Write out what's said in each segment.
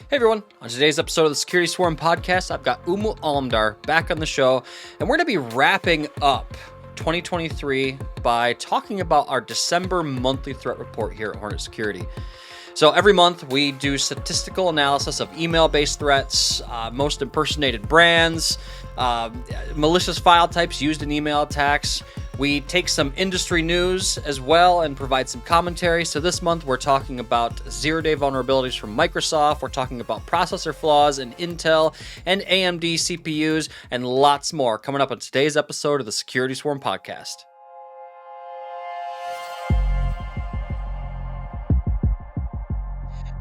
Hey everyone, on today's episode of the Security Swarm podcast, I've got Umut Alemdar back on the show, and we're going to be wrapping up 2023 by talking about our December monthly threat report here at Hornet Security. So every month we do statistical analysis of email-based threats, most impersonated brands, malicious file types used in email attacks. We take some industry news as well and provide some commentary. So this month we're talking about zero-day vulnerabilities from Microsoft. We're talking about processor flaws in Intel and AMD CPUs and lots more coming up on today's episode of the Security Swarm podcast.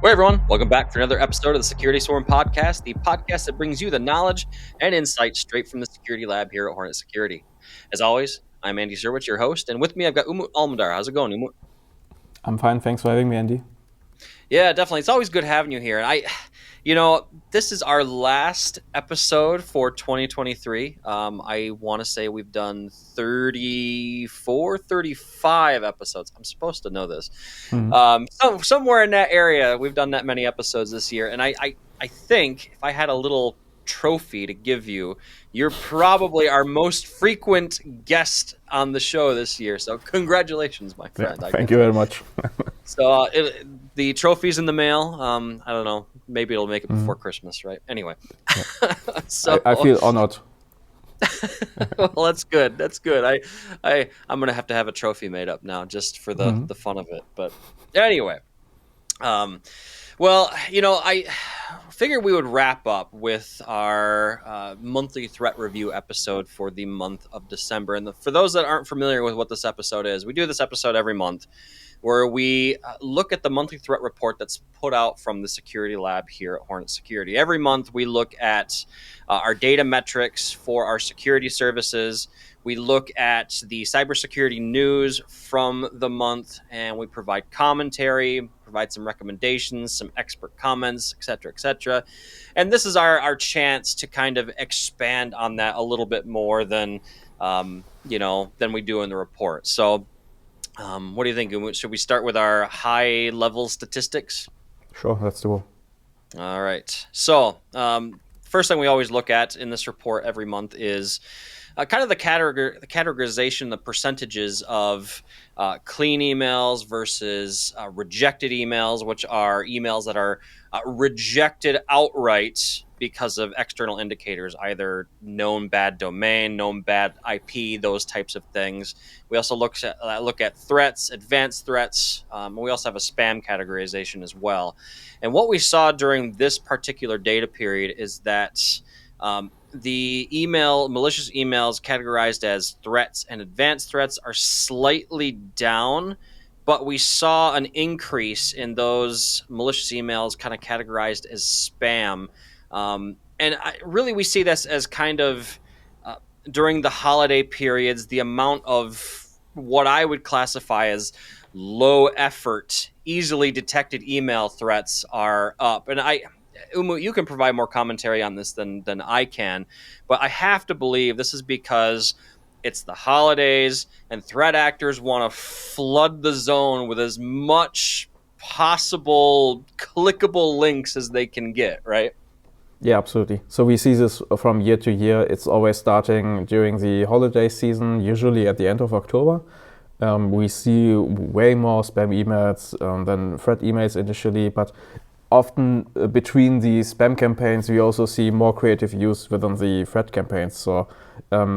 Hey everyone, welcome back for another episode of the Security Swarm podcast, the podcast that brings you the knowledge and insight straight from the security lab here at Hornet Security. As always, I'm Andy Zerwitz, your host, and with me I've got Umut Alemdar. How's it going, Umut? I'm fine, thanks for having me, Andy. Yeah, definitely. It's always good having you here. And this is our last episode for 2023. I want to say we've done 34, 35 episodes. I'm supposed to know this. So somewhere in that area, we've done that many episodes this year. And I think if I had a little trophy to give you, you're probably our most frequent guest on the show this year. So congratulations, my friend. Yeah, thank you very much. So the trophy's in the mail. I don't know. Maybe it'll make it before Christmas, right? Anyway. Yeah. So I feel honored. Well, that's good. That's good. I'm going to have a trophy made up now just for the fun of it. But anyway, well, I figured we would wrap up with our monthly threat review episode for the month of December. And for those that aren't familiar with what this episode is, we do this episode every month where we look at the monthly threat report that's put out from the security lab here at Hornet Security. Every month we look at our data metrics for our security services. We look at the cybersecurity news from the month, and we provide commentary, provide some recommendations, some expert comments, et cetera, et cetera. And this is our chance to kind of expand on that a little bit more than we do in the report. So what do you think? Should we start with our high-level statistics? Sure, let's do it. All right. So first thing we always look at in this report every month is kind of the categorization, the percentages of clean emails versus rejected emails, which are emails that are rejected outright because of external indicators, either known bad domain, known bad IP, those types of things. We also look at threats, advanced threats. We also have a spam categorization as well. And what we saw during this particular data period is that the malicious emails categorized as threats and advanced threats are slightly down, but we saw an increase in those malicious emails kind of categorized as spam. Really we see this as kind of during the holiday periods, the amount of what I would classify as low effort, easily detected email threats are up. And Umut, you can provide more commentary on this than I can, but I have to believe this is because it's the holidays and threat actors want to flood the zone with as much possible clickable links as they can get, right? Yeah, absolutely. So we see this from year to year. It's always starting during the holiday season, usually at the end of October. We see way more spam emails than threat emails initially, but often between the spam campaigns, we also see more creative use within the threat campaigns. So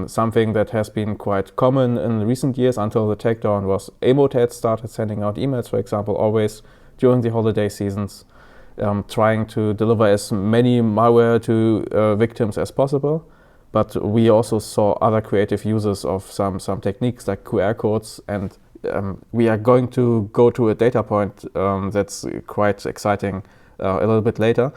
something that has been quite common in recent years until the takedown was Emotet started sending out emails, for example, always during the holiday seasons, trying to deliver as many malware to victims as possible. But we also saw other creative uses of some techniques like QR codes, and we are going to go to a data point that's quite exciting a little bit later.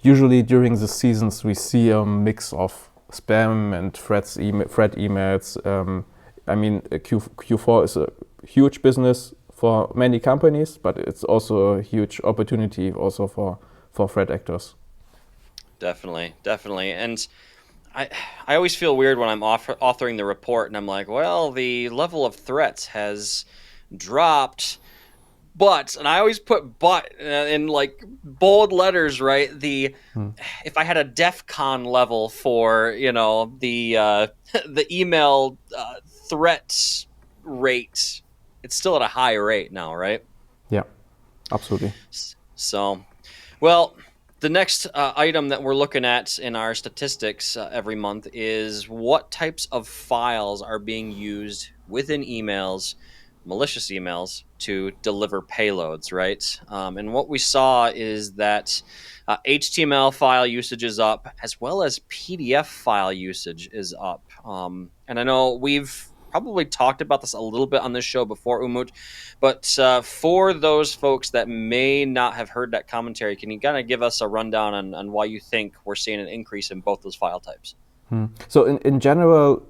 Usually during the seasons we see a mix of spam and threat emails. Q4 is a huge business for many companies, but it's also a huge opportunity also for threat actors. Definitely. And I always feel weird when I'm authoring the report and I'm like, well, the level of threats has dropped, But, and I always put but in like bold letters, right? If I had a DEF CON level for, the email threat rate, it's still at a high rate now, right? Yeah, absolutely. So, well, the next item that we're looking at in our statistics every month is what types of files are being used within emails, malicious emails, to deliver payloads, right? And what we saw is that HTML file usage is up, as well as PDF file usage is up. And I know we've probably talked about this a little bit on this show before, Umut, but for those folks that may not have heard that commentary, can you kind of give us a rundown on why you think we're seeing an increase in both those file types? So in general,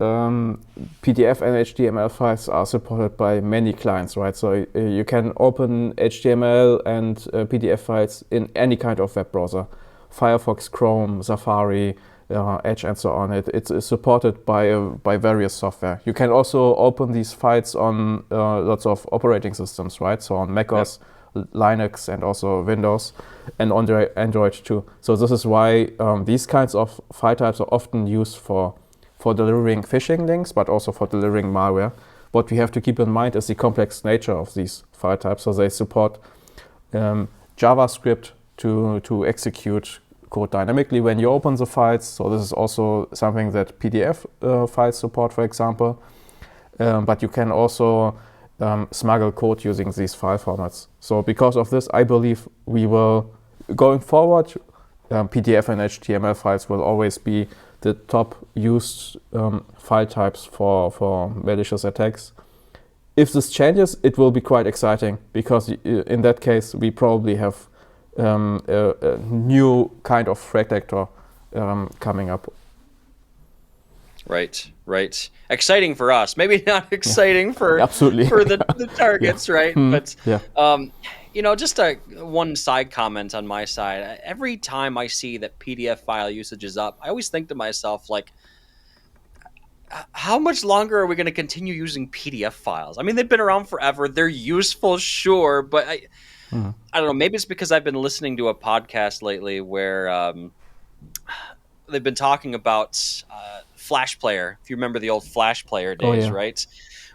PDF and HTML files are supported by many clients, right? So you can open HTML and PDF files in any kind of web browser, Firefox, Chrome, Safari, Edge, and so on. It's supported by various software. You can also open these files on lots of operating systems, right? So on macOS, Linux, and also Windows, and on Android too. So this is why these kinds of file types are often used for delivering phishing links, but also for delivering malware. What we have to keep in mind is the complex nature of these file types. So they support JavaScript to execute code dynamically when you open the files. So this is also something that PDF files support, for example. But you can also smuggle code using these file formats. So because of this, I believe we will, going forward, PDF and HTML files will always be the top used file types for malicious attacks. If this changes, it will be quite exciting, because in that case, we probably have a new kind of threat actor coming up. Right, right. Exciting for us. Maybe not exciting for Absolutely. for the targets, right? But Yeah. just one side comment on my side. Every time I see that PDF file usage is up, I always think to myself, like, how much longer are we going to continue using PDF files? I mean, they've been around forever. They're useful, sure, but I don't know. Maybe it's because I've been listening to a podcast lately where they've been talking about Flash Player. If you remember the old Flash Player Oh days, yeah. right?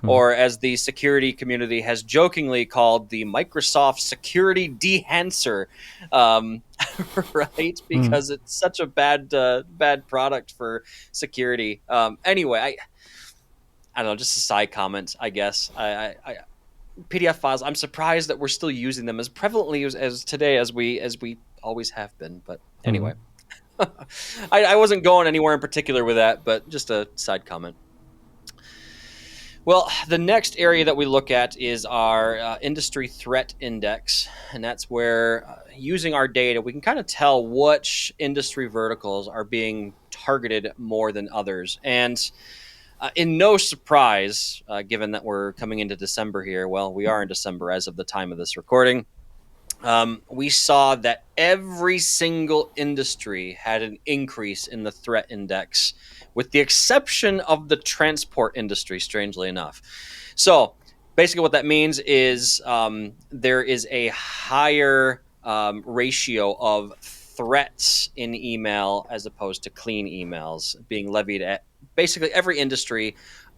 Or as the security community has jokingly called, the Microsoft Security Dehancer, right? Because it's such a bad product for security. Anyway, I don't know. Just a side comment, I guess. PDF files. I'm surprised that we're still using them as prevalently as today as we always have been. But anyway. I wasn't going anywhere in particular with that, but just a side comment. Well, the next area that we look at is our industry threat index, and that's where using our data, we can kind of tell which industry verticals are being targeted more than others. And in no surprise, given that we're coming into December here, well, we are in December as of the time of this recording. We saw that every single industry had an increase in the threat index, with the exception of the transport industry, strangely enough. So basically what that means is there is a higher ratio of threats in email as opposed to clean emails being levied at basically every industry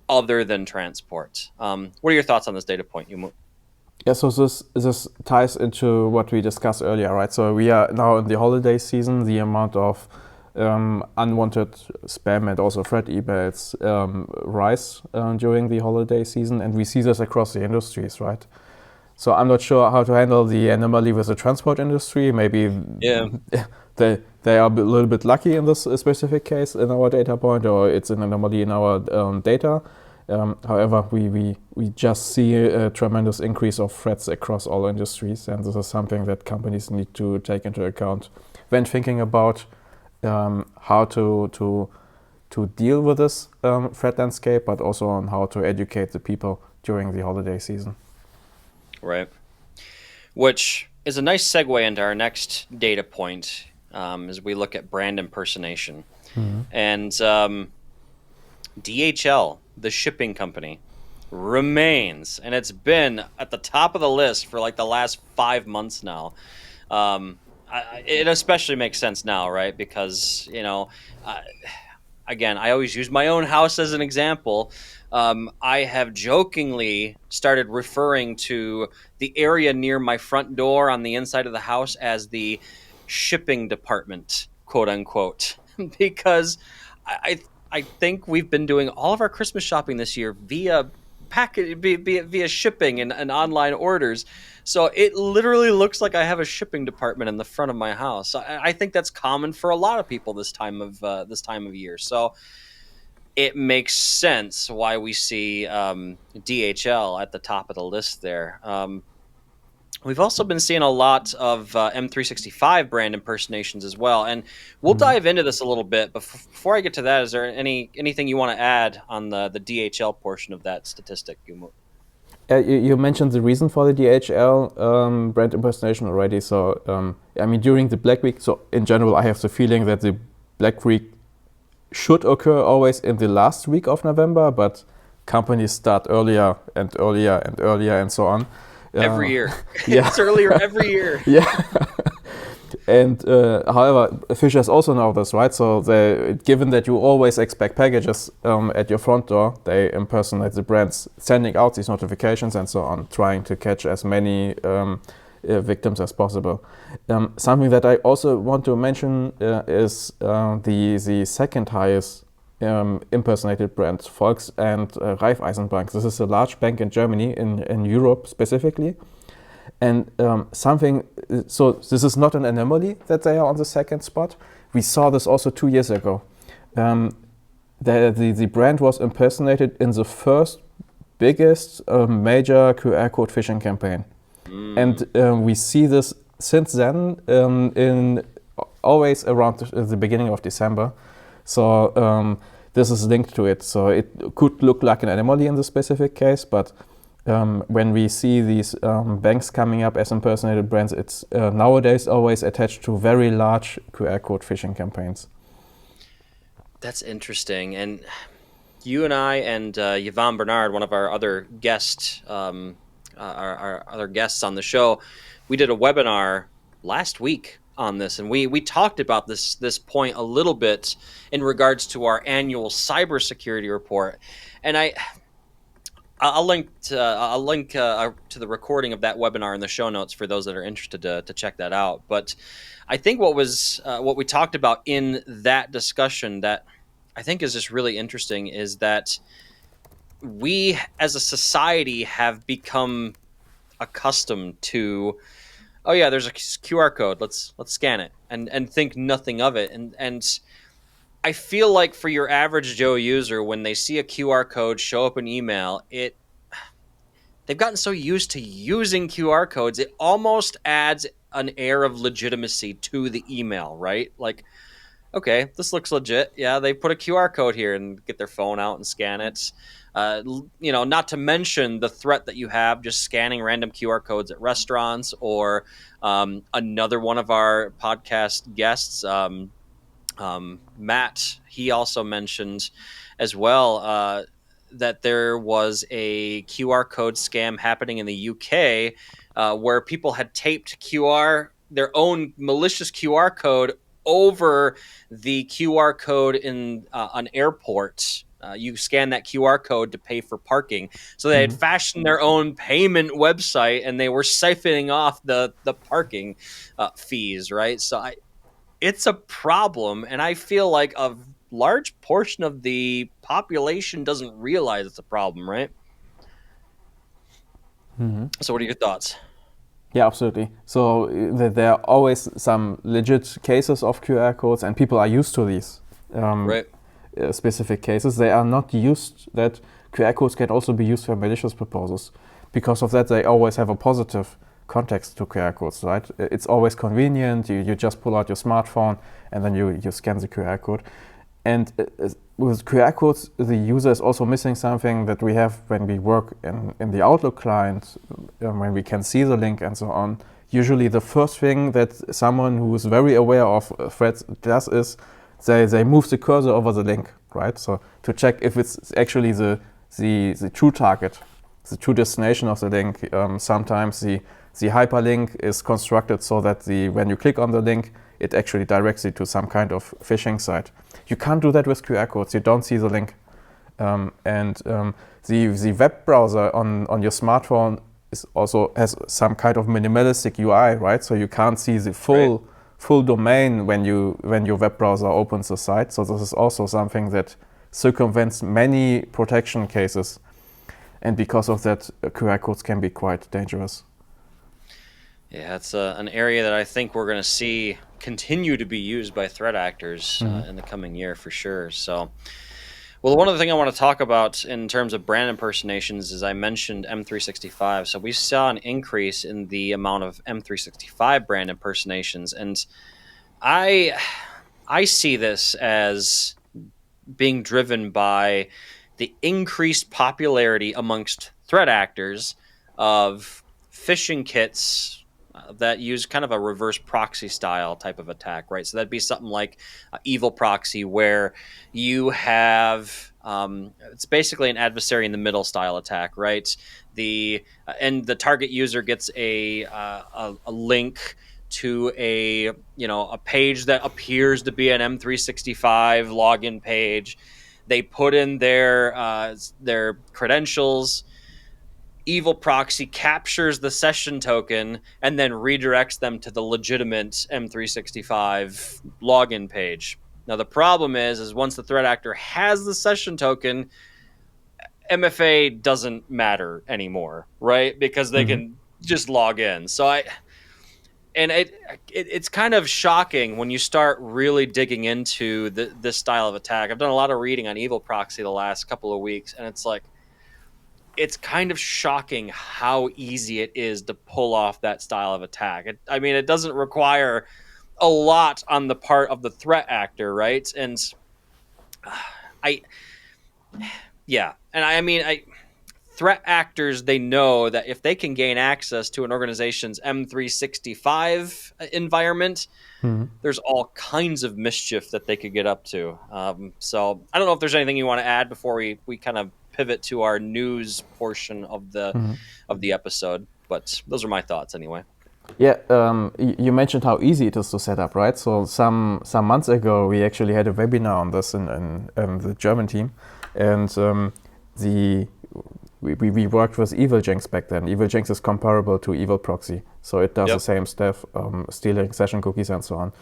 other than transport. What are your thoughts on this data point, Yumu? Yeah, so this ties into what we discussed earlier, right? So we are now in the holiday season. The amount of unwanted spam and also threat emails rise during the holiday season, and we see this across the industries, right? So I'm not sure how to handle the anomaly with the transport industry. Maybe they are a little bit lucky in this specific case in our data point, or it's an anomaly in our data. However, we just see a tremendous increase of threats across all industries, and this is something that companies need to take into account when thinking about how to deal with this threat landscape, but also on how to educate the people during the holiday season. Right. Which is a nice segue into our next data point as we look at brand impersonation. And DHL, the shipping company, remains, and it's been at the top of the list for like the last 5 months now. Um, it especially makes sense now, right? Because uh, again, I always use my own house as an example. I have jokingly started referring to the area near my front door on the inside of the house as the shipping department, quote unquote, because I I think we've been doing all of our Christmas shopping this year via packet via shipping and online orders. So it literally looks like I have a shipping department in the front of my house. I think that's common for a lot of people this time of year. So it makes sense why we see DHL at the top of the list there. We've also been seeing a lot of M365 brand impersonations as well, and we'll Mhm. dive into this a little bit. But before I get to that, is there anything you want to add on the DHL portion of that statistic? You mentioned the reason for the DHL brand impersonation already. So, I mean, during the Black Week, so in general, I have the feeling that the Black Week should occur always in the last week of November, but companies start earlier and earlier and earlier and so on. Every year, Yeah. it's earlier every year. Yeah. And however, fishers also know this, right? So given that you always expect packages at your front door, they impersonate the brands, sending out these notifications and so on, trying to catch as many victims as possible. Something that I also want to mention is the second highest impersonated brand, Volks and Raiffeisenbank. This is a large bank in Germany, in Europe specifically. And so this is not an anomaly that they are on the second spot. We saw this also 2 years ago. The brand was impersonated in the first biggest major QR code phishing campaign. And we see this since then in always around the beginning of December. So this is linked to it. So it could look like an anomaly in this specific case, but when we see these banks coming up as impersonated brands, it's nowadays always attached to very large QR code phishing campaigns. That's interesting. And you and I and Yvonne Bernard, one of our other guests, our other guests on the show, we did a webinar last week on this, and we talked about this point a little bit in regards to our annual cybersecurity report. And I'll link to the recording of that webinar in the show notes for those that are interested to check that out. But I think what we talked about in that discussion that I think is just really interesting is that we as a society have become accustomed to, oh yeah, there's a QR code, let's scan it and think nothing of it. And I feel like for your average Joe user, when they see a QR code show up in email, they've gotten so used to using QR codes, it almost adds an air of legitimacy to the email, right? Like, okay, this looks legit. Yeah, they put a QR code here and get their phone out and scan it. Not to mention the threat that you have just scanning random QR codes at restaurants, or another one of our podcast guests, Matt, he also mentioned as well that there was a QR code scam happening in the UK where people had taped their own malicious QR code over the QR code in an airport. You scan that QR code to pay for parking. So they had fashioned their own payment website, and they were siphoning off the parking fees, right? So it's a problem, and I feel like a large portion of the population doesn't realize it's a problem, right? So what are your thoughts? Yeah, absolutely. So there are always some legit cases of QR codes, and people are used to these Right. specific cases. They are not used that QR codes can also be used for malicious purposes. Because of that, they always have a positive context to QR codes, right? It's always convenient. You just pull out your smartphone and then you scan the QR code. And with QR codes, the user is also missing something that we have when we work in the Outlook client, when we can see the link and so on. Usually the first thing that someone who is very aware of threats does is they move the cursor over the link, right? So to check if it's actually the the true target, the true destination of the link. Sometimes the hyperlink is constructed so that when you click on the link, it actually directs you to some kind of phishing site. You can't do that with QR codes. You don't see the link. The web browser on your smartphone also has some kind of minimalistic UI, right? So you can't see the full domain when your web browser opens the site. So this is also something that circumvents many protection cases, and because of that, QR codes can be quite dangerous. Yeah, it's an area that I think we're going to see continue to be used by threat actors in the coming year for sure. So, well, one other thing I want to talk about in terms of brand impersonations is I mentioned M365. So we saw an increase in the amount of M365 brand impersonations, and I I see this as being driven by the increased popularity amongst threat actors of phishing kits that use kind of a reverse proxy style type of attack, right? So that'd be something like evil proxy, where you have it's basically an adversary in the middle style attack, right? And the target user gets a link to a page that appears to be an M365 login page. They put in their credentials. Evil proxy captures the session token and then redirects them to the legitimate M365 login page. Now the problem is once the threat actor has the session token, MFA doesn't matter anymore, right? Because they can just log in. It's kind of shocking when you start really digging into this style of attack. I've done a lot of reading on evil proxy the last couple of weeks, and it's kind of shocking how easy it is to pull off that style of attack. It doesn't require a lot on the part of the threat actor, right? And I yeah, and I threat actors, they know that if they can gain access to an organization's M365 environment, there's all kinds of mischief that they could get up to. So I don't know if there's anything you want to add before we kind of pivot to our news portion of the episode, but those are my thoughts anyway. Yeah, you mentioned how easy it is to set up, right? So some months ago, we actually had a webinar on this in the German team, and we worked with EvilJinx back then. EvilJinx is comparable to Evil Proxy, so it does the same stuff, stealing session cookies and so on.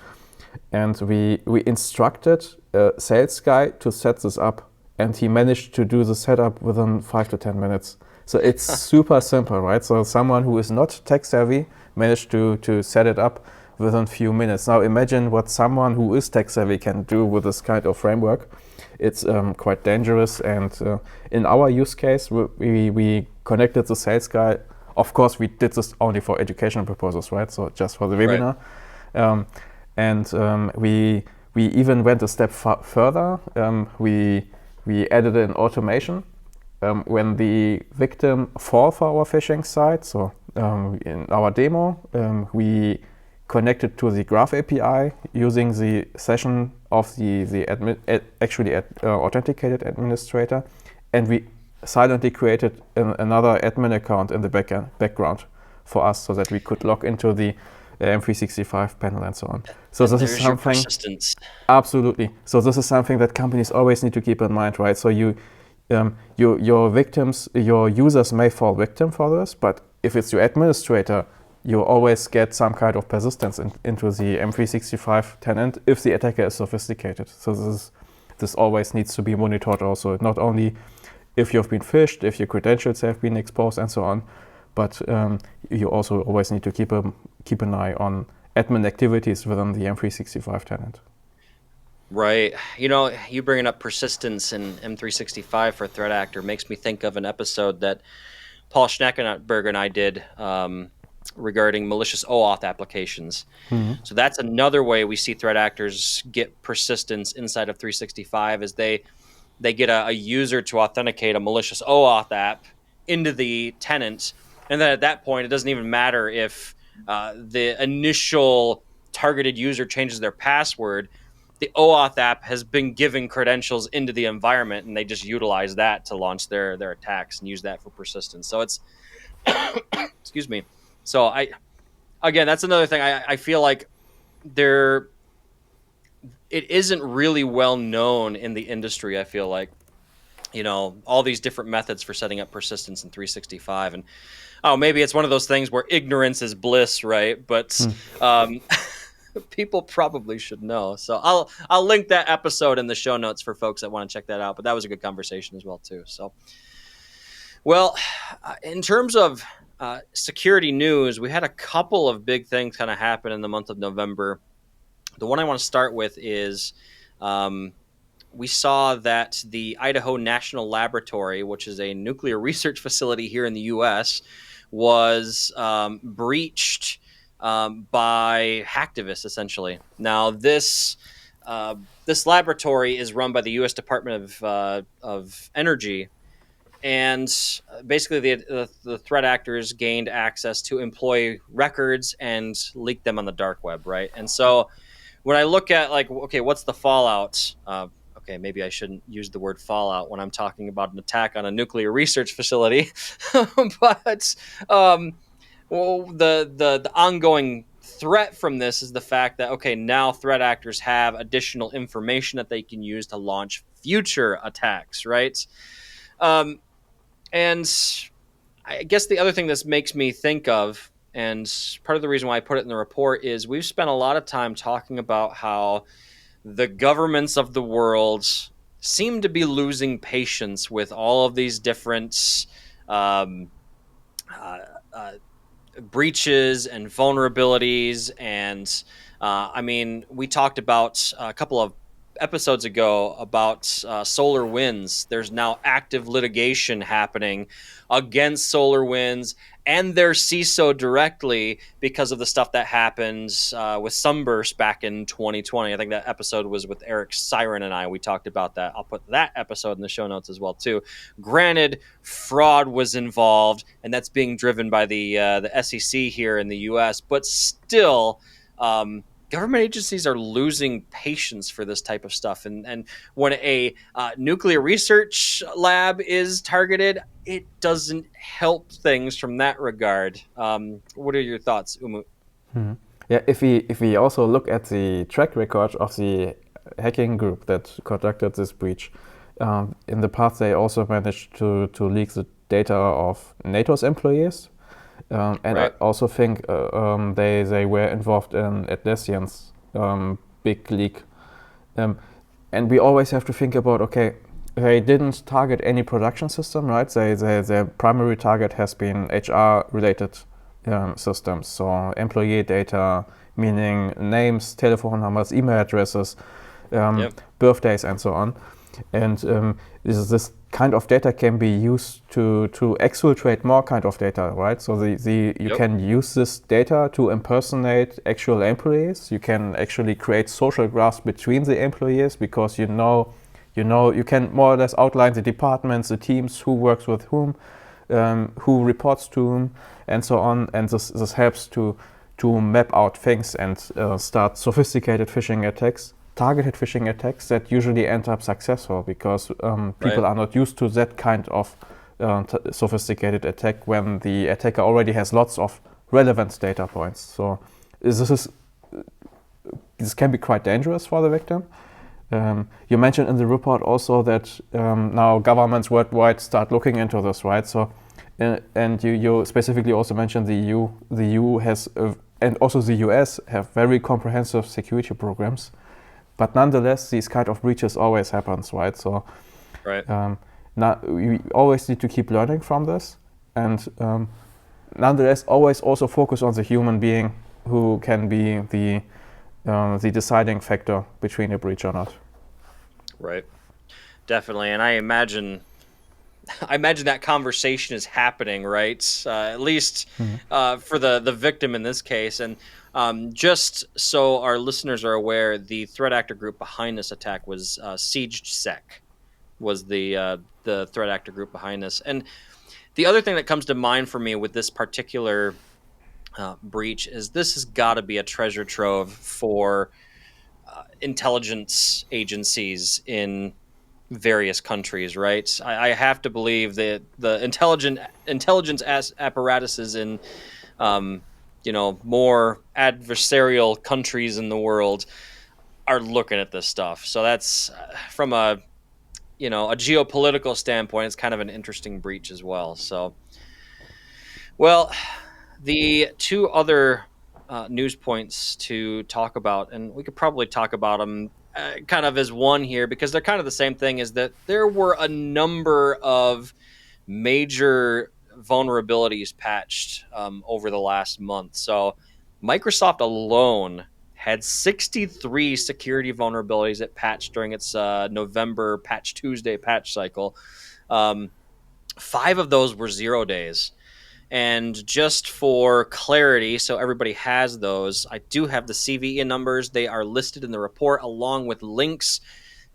And we instructed a sales guy to set this up, and he managed to do the setup within 5 to 10 minutes. So it's super simple, right? So someone who is not tech savvy managed to set it up within a few minutes. Now imagine what someone who is tech savvy can do with this kind of framework. It's quite dangerous, and in our use case, we connected the sales guy. Of course, we did this only for educational purposes, right? So just for the webinar. Right. We even went a step further. We added an automation when the victim falls for our phishing site. So in our demo, we connected to the Graph API using the session of the authenticated administrator, and we silently created another admin account in the background for us, so that we could log into the M365 panel and so on. So this is something. Your persistence. Absolutely. So this is something that companies always need to keep in mind, right? So your victims, your users may fall victim for this, but if it's your administrator, you always get some kind of persistence into the M365 tenant if the attacker is sophisticated. So this always needs to be monitored also, not only if you've been phished, if your credentials have been exposed and so on, but you also always need to keep an eye on admin activities within the M365 tenant. Right. You bringing up persistence in M365 for threat actor makes me think of an episode that Paul Schneckenberger and I did regarding malicious OAuth applications. So that's another way we see threat actors get persistence inside of 365 is they get a user to authenticate a malicious OAuth app into the tenant. And then at that point, it doesn't even matter if the initial targeted user changes their password. the OAuth app has been giving credentials into the environment, and they just utilize that to launch their attacks and use that for persistence. So it's excuse me. So again, that's another thing. I feel like there it isn't really well known in the industry. I feel like, all these different methods for setting up persistence in 365, and maybe it's one of those things where ignorance is bliss, right? But um, people probably should know. So I'll link that episode in the show notes for folks that want to check that out. But that was a good conversation as well too. So, well, in terms of security news, we had a couple of big things kind of happen in the month of November. The one I want to start with is we saw that the Idaho National Laboratory, which is a nuclear research facility here in the U.S., was breached by hacktivists, essentially. Now, this laboratory is run by the U.S. Department of Energy, and basically the threat actors gained access to employee records and leaked them on the dark web, right? And so when I look at, like, okay, what's the fallout? Okay, maybe I shouldn't use the word fallout when I'm talking about an attack on a nuclear research facility, but well, the ongoing threat from this is the fact that, okay, now threat actors have additional information that they can use to launch future attacks, right? Um, and I guess the other thing this makes me think of, and part of the reason why I put it in the report, is we've spent a lot of time talking about how the governments of the world seem to be losing patience with all of these different um, uh, uh, breaches and vulnerabilities. And I mean, we talked about a couple of episodes ago about solar winds. There's now active litigation happening against solar winds and their CISO directly because of the stuff that happened with Sunburst back in 2020. I think that episode was with Eric Siren and I. We talked about that. I'll put that episode in the show notes as well too. Granted, fraud was involved, and that's being driven by the SEC here in the U.S., but still. Government agencies are losing patience for this type of stuff. And when a nuclear research lab is targeted, it doesn't help things from that regard. What are your thoughts, Umut? Yeah, if we also look at the track record of the hacking group that conducted this breach, in the past they also managed to leak the data of NATO's employees. And Right. I also think they were involved in Atlassian's big leak. And we always have to think about, okay, they didn't target any production system, right? Their primary target has been HR-related systems, so employee data, meaning names, telephone numbers, email addresses, Yep. birthdays, and so on. And this kind of data can be used to exfiltrate more kind of data, right? So you Yep. can use this data to impersonate actual employees. You can actually create social graphs between the employees because you can more or less outline the departments, the teams, who works with whom, who reports to whom, and so on. And this helps to map out things and start sophisticated phishing attacks, targeted phishing attacks that usually end up successful because people Right. are not used to that kind of sophisticated attack when the attacker already has lots of relevant data points. So this can be quite dangerous for the victim. You mentioned in the report also that now governments worldwide start looking into this, right? So, and you specifically also mentioned the EU. The EU has, and also the US have very comprehensive security programs. But nonetheless, these kind of breaches always happens, right? So Right. now we always need to keep learning from this, and nonetheless, always also focus on the human being who can be the deciding factor between a breach or not. Right. Definitely. And I imagine that conversation is happening, right? At least for the victim in this case. And just so our listeners are aware, the threat actor group behind this attack was SiegeSec, was the threat actor group behind this. And the other thing that comes to mind for me with this particular breach is this has got to be a treasure trove for intelligence agencies in various countries, right? I have to believe that the intelligence apparatuses in um, more adversarial countries in the world are looking at this stuff. So that's from a geopolitical standpoint, it's kind of an interesting breach as well. So, well, the two other news points to talk about, and we could probably talk about them kind of as one here because they're kind of the same thing, is that there were a number of major vulnerabilities patched over the last month. So Microsoft alone had 63 security vulnerabilities it patched during its November Patch Tuesday patch cycle. Um, 5 of those were 0 days. And just for clarity, so everybody has those, I do have the CVE numbers. They are listed in the report along with links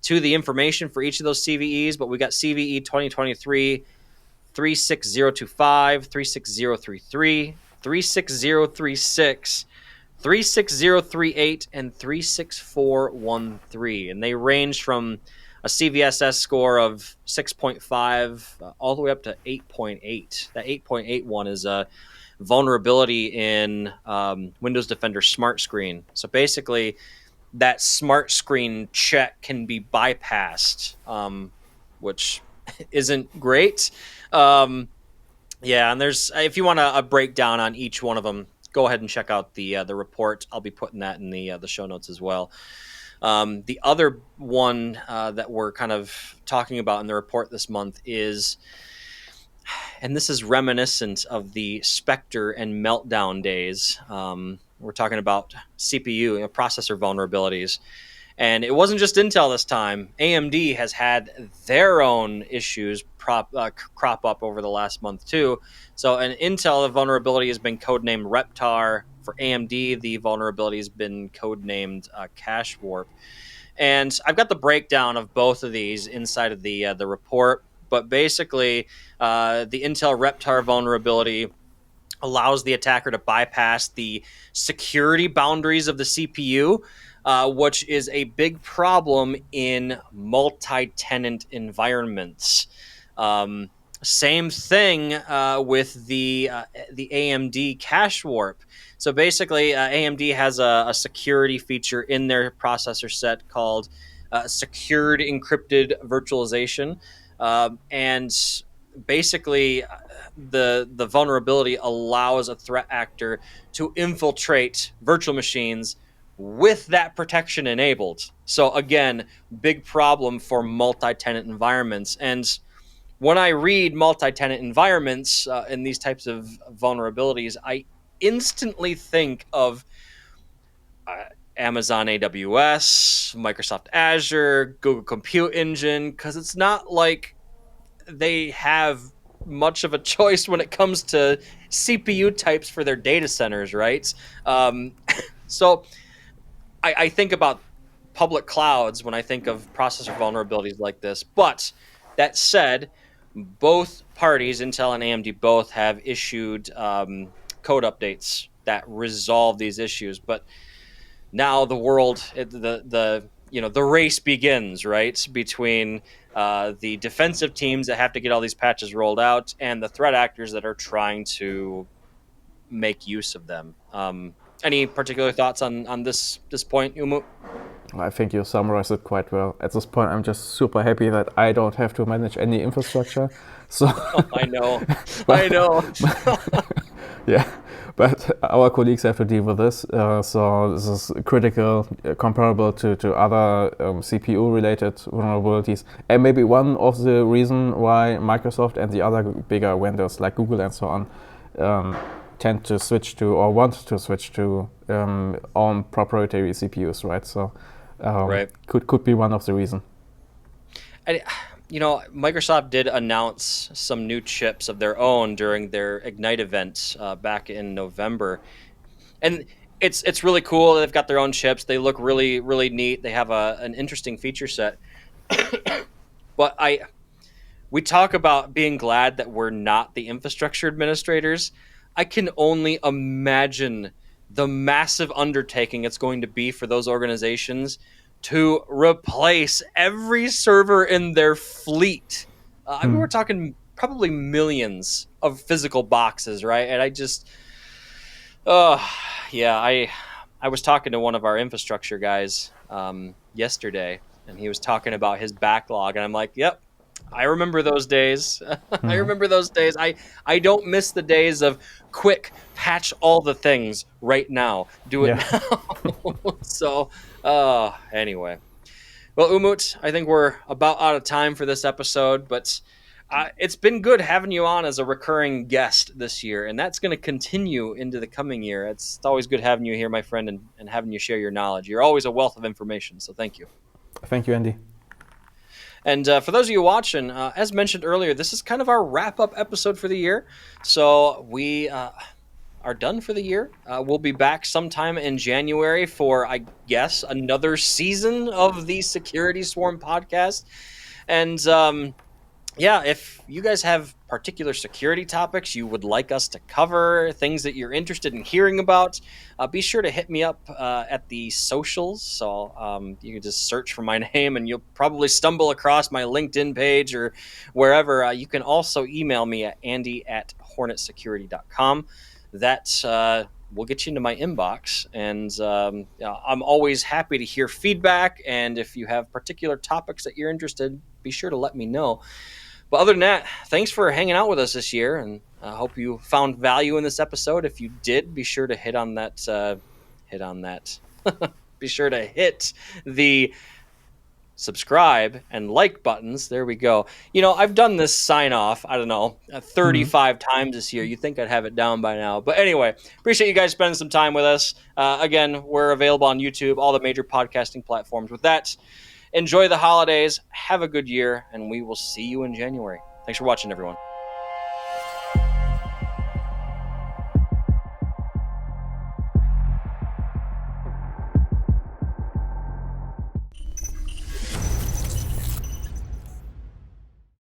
to the information for each of those CVEs. But we got CVE 2023 36025, 36033, 36036, 36038, and 36413. And they range from a CVSS score of 6.5 all the way up to 8.8. That 8.8 one is a vulnerability in Windows Defender Smart Screen. So basically, that Smart Screen check can be bypassed, which isn't great. Yeah, and there's, if you want a breakdown on each one of them, go ahead and check out the report. I'll be putting that in the show notes as well. The other one that we're kind of talking about in the report this month is, and this is reminiscent of the Spectre and Meltdown days. We're talking about CPU, processor vulnerabilities. And it wasn't just Intel this time. AMD has had their own issues crop up over the last month too. So an Intel vulnerability has been codenamed Reptar. For AMD, the vulnerability has been codenamed CacheWarp. And I've got the breakdown of both of these inside of the report. But basically, the Intel Reptar vulnerability allows the attacker to bypass the security boundaries of the CPU, which is a big problem in multi-tenant environments. Same thing with the AMD CacheWarp. So basically, AMD has a security feature in their processor set called secured encrypted virtualization, and basically the vulnerability allows a threat actor to infiltrate virtual machines with that protection enabled. So again, big problem for multi-tenant environments. And when I read multi-tenant environments in these types of vulnerabilities, I instantly think of Amazon AWS, Microsoft Azure, Google Compute Engine, because it's not like they have much of a choice when it comes to CPU types for their data centers, right? So I think about public clouds when I think of processor vulnerabilities like this. But that said, both parties, Intel and AMD, both have issued code updates that resolve these issues. But now the world, the race begins, right, between the defensive teams that have to get all these patches rolled out and the threat actors that are trying to make use of them. Any particular thoughts on this point, Umu? I think you summarized it quite well. At this point, I'm just super happy that I don't have to manage any infrastructure. So, Oh, I know, I but, know. yeah, but our colleagues have to deal with this. So this is critical, comparable to other CPU-related vulnerabilities, and maybe one of the reason why Microsoft and the other bigger vendors like Google and so on tend to switch to or want to switch to own proprietary CPUs, right? So Right. could be one of the reasons. And, Microsoft did announce some new chips of their own during their Ignite event back in November, and it's really cool. They've got their own chips. They look really really neat. They have an interesting feature set. But we talk about being glad that we're not the infrastructure administrators. I can only imagine the massive undertaking it's going to be for those organizations to replace every server in their fleet. I mean, Hmm. we're talking probably millions of physical boxes, right? And I just, oh, yeah, I was talking to one of our infrastructure guys yesterday, and he was talking about his backlog, and I'm like, yep. I remember those days. I Hmm. remember those days. I don't miss the days of quick patch all the things right now. Do it Yeah. now. So, anyway. Well, Umut, I think we're about out of time for this episode, but it's been good having you on as a recurring guest this year, and that's going to continue into the coming year. It's always good having you here, my friend, and having you share your knowledge. You're always a wealth of information, so thank you. Thank you, Andy. And for those of you watching, as mentioned earlier, this is kind of our wrap up episode for the year. So we are done for the year. We'll be back sometime in January for, I guess, another season of the Security Swarm podcast. And yeah, if you guys have particular security topics you would like us to cover, things that you're interested in hearing about, be sure to hit me up at the socials. So you can just search for my name and you'll probably stumble across my LinkedIn page or wherever. You can also email me at andy@hornetsecurity.com. That will get you into my inbox. And I'm always happy to hear feedback. And if you have particular topics that you're interested in, be sure to let me know. But other than that, thanks for hanging out with us this year, and I hope you found value in this episode. If you did, be sure to hit on that. Hit on that. Be sure to hit the subscribe and like buttons. There we go. You know, I've done this sign off, I don't know, Hmm. 35 times this year. You'd think I'd have it down by now. But anyway, appreciate you guys spending some time with us. Again, we're available on YouTube, all the major podcasting platforms. With that, enjoy the holidays, have a good year, and we will see you in January. Thanks for watching, everyone.